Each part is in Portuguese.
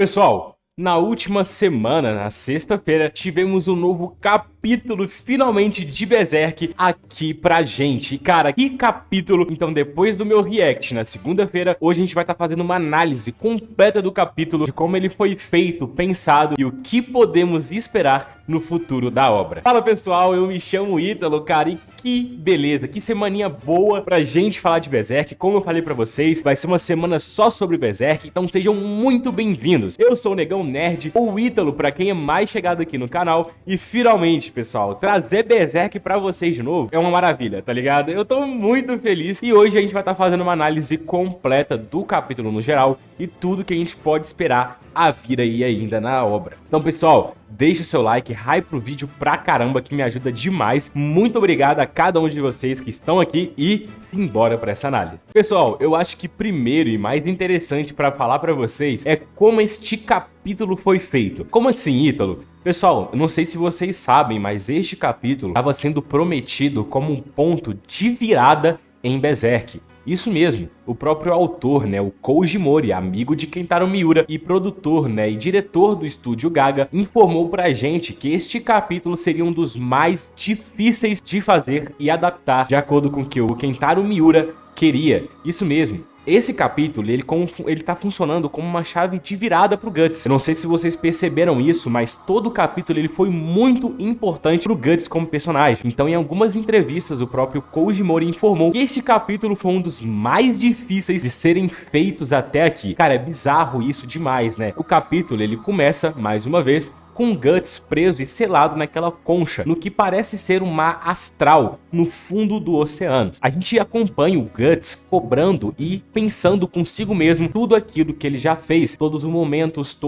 Pessoal, na última semana, na sexta-feira, tivemos um novo capítulo finalmente de Berserk aqui pra gente. E cara, que capítulo! Então depois do meu react na segunda-feira, hoje a gente vai estar fazendo uma análise completa do capítulo, de como ele foi feito, pensado e o que podemos esperar no futuro da obra. Fala pessoal, eu me chamo Ítalo, cara, e que beleza, que semaninha boa pra gente falar de Berserk. Como eu falei pra vocês, vai ser uma semana só sobre Berserk, então sejam muito bem-vindos. Eu sou o Negão Nerd, ou Ítalo pra quem é mais chegado aqui no canal, e finalmente, pessoal, trazer Berserk pra vocês de novo é uma maravilha, tá ligado? Eu tô muito feliz e hoje a gente vai estar fazendo uma análise completa do capítulo no geral e tudo que a gente pode esperar a vir aí ainda na obra. Então, pessoal, deixa o seu like, hype pro vídeo pra caramba, que me ajuda demais. Muito obrigado a cada um de vocês que estão aqui e simbora pra essa análise. Pessoal, eu acho que primeiro e mais interessante pra falar pra vocês é como este capítulo foi feito. Como assim, Ítalo? Pessoal, eu não sei se vocês sabem, mas este capítulo estava sendo prometido como um ponto de virada em Berserk. Isso mesmo, o próprio autor, né, o Koji Mori, amigo de Kentaro Miura e produtor, né, e diretor do estúdio Gaga, informou pra gente que este capítulo seria um dos mais difíceis de fazer e adaptar, de acordo com o que o Kentaro Miura queria. Isso mesmo. Esse capítulo, ele tá funcionando como uma chave de virada pro Guts. Eu não sei se vocês perceberam isso, mas todo o capítulo ele foi muito importante pro Guts como personagem. Então, em algumas entrevistas, o próprio Koji Mori informou que esse capítulo foi um dos mais difíceis de serem feitos até aqui. Cara, é bizarro isso demais, né? O capítulo, ele começa, mais uma vez, com Guts preso e selado naquela concha, no que parece ser um mar astral no fundo do oceano. A gente acompanha o Guts cobrando e pensando consigo mesmo tudo aquilo que ele já fez, todos os momentos,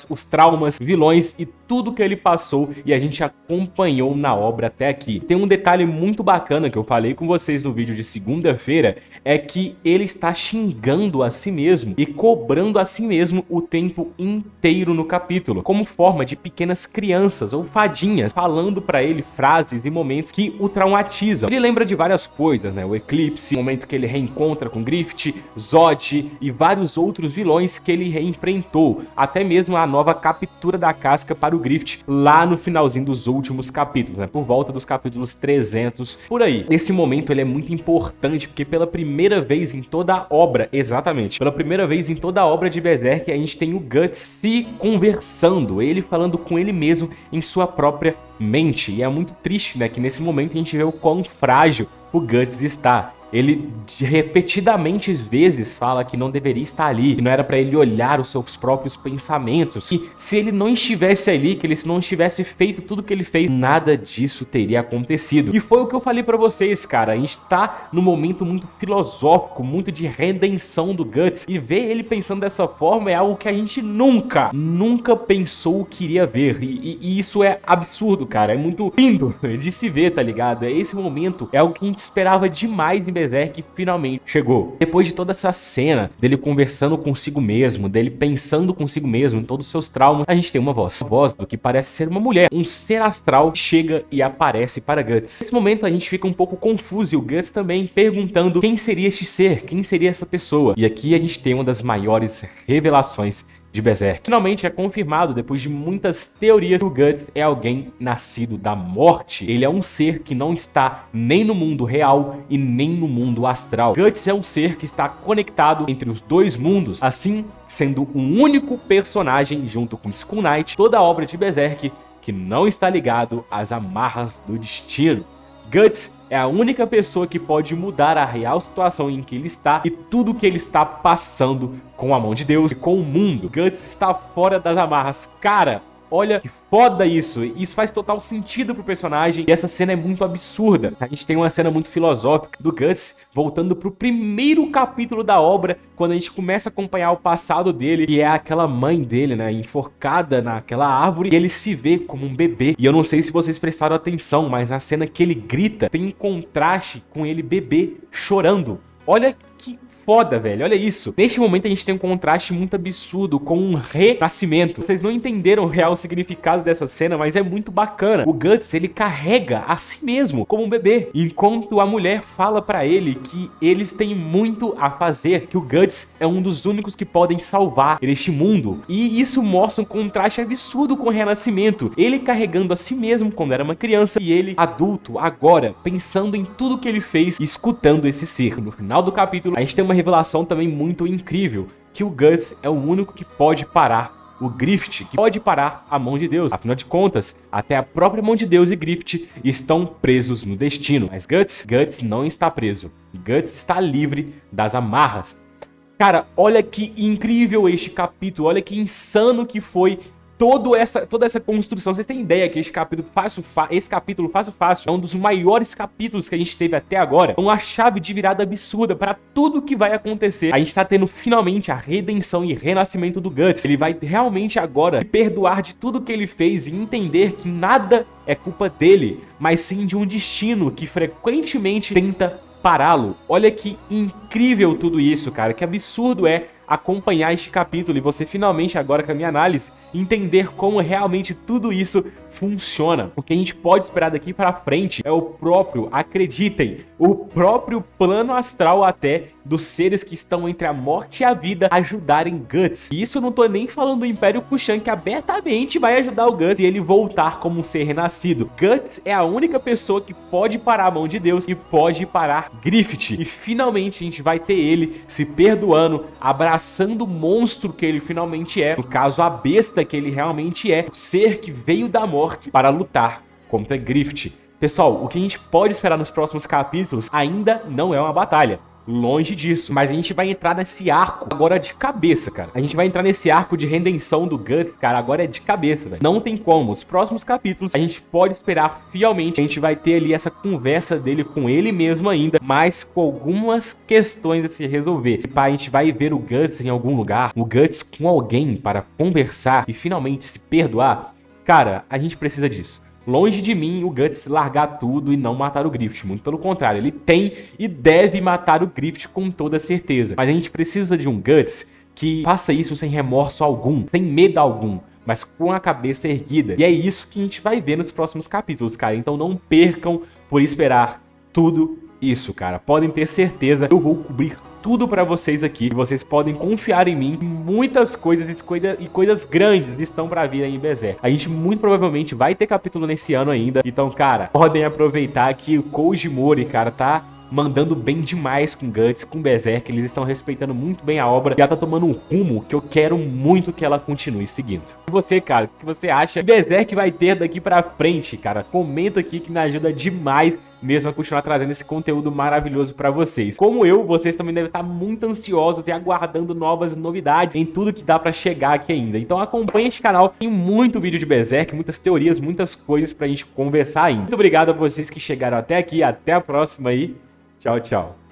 os traumas, vilões e tudo que ele passou e a gente acompanhou na obra até aqui. Tem um detalhe muito bacana que eu falei com vocês no vídeo de segunda-feira, é que ele está xingando a si mesmo e cobrando a si mesmo o tempo inteiro no capítulo, como forma de pequenas crianças ou fadinhas falando pra ele frases e momentos que o traumatizam. Ele lembra de várias coisas, né? O Eclipse, o momento que ele reencontra com Griffith, Zod e vários outros vilões que ele reenfrentou, até mesmo a nova captura da casca para o Griffith lá no finalzinho dos últimos capítulos, né? Por volta dos capítulos 300, por aí. Esse momento ele é muito importante porque pela primeira vez em toda a obra, exatamente, pela primeira vez em toda a obra de Berserk, a gente tem o Guts se conversando, ele falando com ele mesmo em sua própria mente. E é muito triste, né, que nesse momento a gente vê o quão frágil o Guts está. Ele repetidamente vezes fala que não deveria estar ali, que não era para ele olhar os seus próprios pensamentos, que se ele não estivesse ali, que ele não tivesse feito tudo que ele fez, nada disso teria acontecido. E foi o que eu falei para vocês, cara, a gente tá num momento muito filosófico, muito de redenção do Guts, e ver ele pensando dessa forma é algo que a gente nunca pensou que iria ver, e isso é absurdo, cara, é muito lindo de se ver, tá ligado? Esse momento é algo que a gente esperava demais em Berserk finalmente chegou. Depois de toda essa cena dele conversando consigo mesmo, dele pensando consigo mesmo em todos os seus traumas, a gente tem uma voz do que parece ser uma mulher, um ser astral que chega e aparece para Guts. Nesse momento a gente fica um pouco confuso e o Guts também perguntando quem seria este ser, quem seria essa pessoa. E aqui a gente tem uma das maiores revelações de Berserk. Finalmente é confirmado, depois de muitas teorias, que o Guts é alguém nascido da morte. Ele é um ser que não está nem no mundo real e nem no mundo astral. Guts é um ser que está conectado entre os dois mundos, assim sendo um único personagem junto com Skull Knight, toda a obra de Berserk que não está ligado às amarras do destino. Guts é a única pessoa que pode mudar a real situação em que ele está e tudo que ele está passando com a mão de Deus e com o mundo. Guts está fora das amarras. Cara, olha que foda isso. Isso faz total sentido pro personagem e essa cena é muito absurda. A gente tem uma cena muito filosófica do Guts voltando pro primeiro capítulo da obra, quando a gente começa a acompanhar o passado dele, que é aquela mãe dele, né, enforcada naquela árvore, e ele se vê como um bebê. E eu não sei se vocês prestaram atenção, mas na cena que ele grita, tem um contraste com ele bebê chorando. Olha que foda, velho. Olha isso. Neste momento a gente tem um contraste muito absurdo com um renascimento. Vocês não entenderam o real significado dessa cena, mas é muito bacana. O Guts, ele carrega a si mesmo como um bebê, enquanto a mulher fala pra ele que eles têm muito a fazer, que o Guts é um dos únicos que podem salvar este mundo. E isso mostra um contraste absurdo com o renascimento. Ele carregando a si mesmo quando era uma criança e ele adulto agora, pensando em tudo que ele fez e escutando esse ser. No final do capítulo, a gente tem uma revelação também muito incrível, que o Guts é o único que pode parar o Griffith, que pode parar a mão de Deus. Afinal de contas, até a própria mão de Deus e Griffith estão presos no destino. Mas Guts não está preso. Guts está livre das amarras. Cara, olha que incrível este capítulo, olha que insano que foi toda essa construção. Vocês têm ideia que esse capítulo fácil é um dos maiores capítulos que a gente teve até agora. É uma chave de virada absurda para tudo que vai acontecer. A gente tá tendo finalmente a redenção e renascimento do Guts. Ele vai realmente agora se perdoar de tudo que ele fez e entender que nada é culpa dele, mas sim de um destino que frequentemente tenta pará-lo. Olha que incrível tudo isso, cara. Que absurdo é acompanhar este capítulo e você finalmente, agora com a minha análise, entender como realmente tudo isso funciona. O que a gente pode esperar daqui pra frente é o próprio, acreditem, o próprio plano astral até dos seres que estão entre a morte e a vida ajudarem Guts. E isso eu não tô nem falando do Império Kushan, que abertamente vai ajudar o Guts e ele voltar como um ser renascido. Guts é a única pessoa que pode parar a mão de Deus e pode parar Griffith. E finalmente a gente vai ter ele se perdoando, abraçando o monstro que ele finalmente é. No caso, a besta que ele realmente é. O ser que veio da morte para lutar contra Griffith. Pessoal, o que a gente pode esperar nos próximos capítulos ainda não é uma batalha. Longe disso. Mas a gente vai entrar nesse arco agora de cabeça, cara. A gente vai entrar nesse arco de redenção do Guts, cara, agora é de cabeça, velho. Não tem como. Os próximos capítulos a gente pode esperar fielmente. A gente vai ter ali essa conversa dele com ele mesmo ainda, mas com algumas questões a se resolver. Tipo, a gente vai ver o Guts em algum lugar, o Guts com alguém para conversar e finalmente se perdoar. Cara, a gente precisa disso. Longe de mim o Guts largar tudo e não matar o Griffith. Muito pelo contrário, ele tem e deve matar o Griffith com toda certeza. Mas a gente precisa de um Guts que faça isso sem remorso algum, sem medo algum, mas com a cabeça erguida. E é isso que a gente vai ver nos próximos capítulos, cara. Então não percam por esperar tudo isso, cara. Podem ter certeza, eu vou cobrir tudo pra vocês aqui. E vocês podem confiar em mim. Muitas coisas e coisas grandes estão pra vir aí em Berserk. A gente muito provavelmente vai ter capítulo nesse ano ainda. Então, cara, podem aproveitar que o Koji Mori, cara, tá mandando bem demais com Guts, com Berserk. Eles estão respeitando muito bem a obra e ela tá tomando um rumo que eu quero muito que ela continue seguindo. E você, cara, o que você acha que Berserk vai ter daqui pra frente, cara? Comenta aqui que me ajuda demais mesmo a continuar trazendo esse conteúdo maravilhoso pra vocês. Como eu, vocês também devem estar muito ansiosos e aguardando novas novidades em tudo que dá pra chegar aqui ainda. Então acompanha este canal, tem muito vídeo de Berserk, muitas teorias, muitas coisas pra gente conversar ainda. Muito obrigado a vocês que chegaram até aqui, até a próxima aí. Tchau, tchau.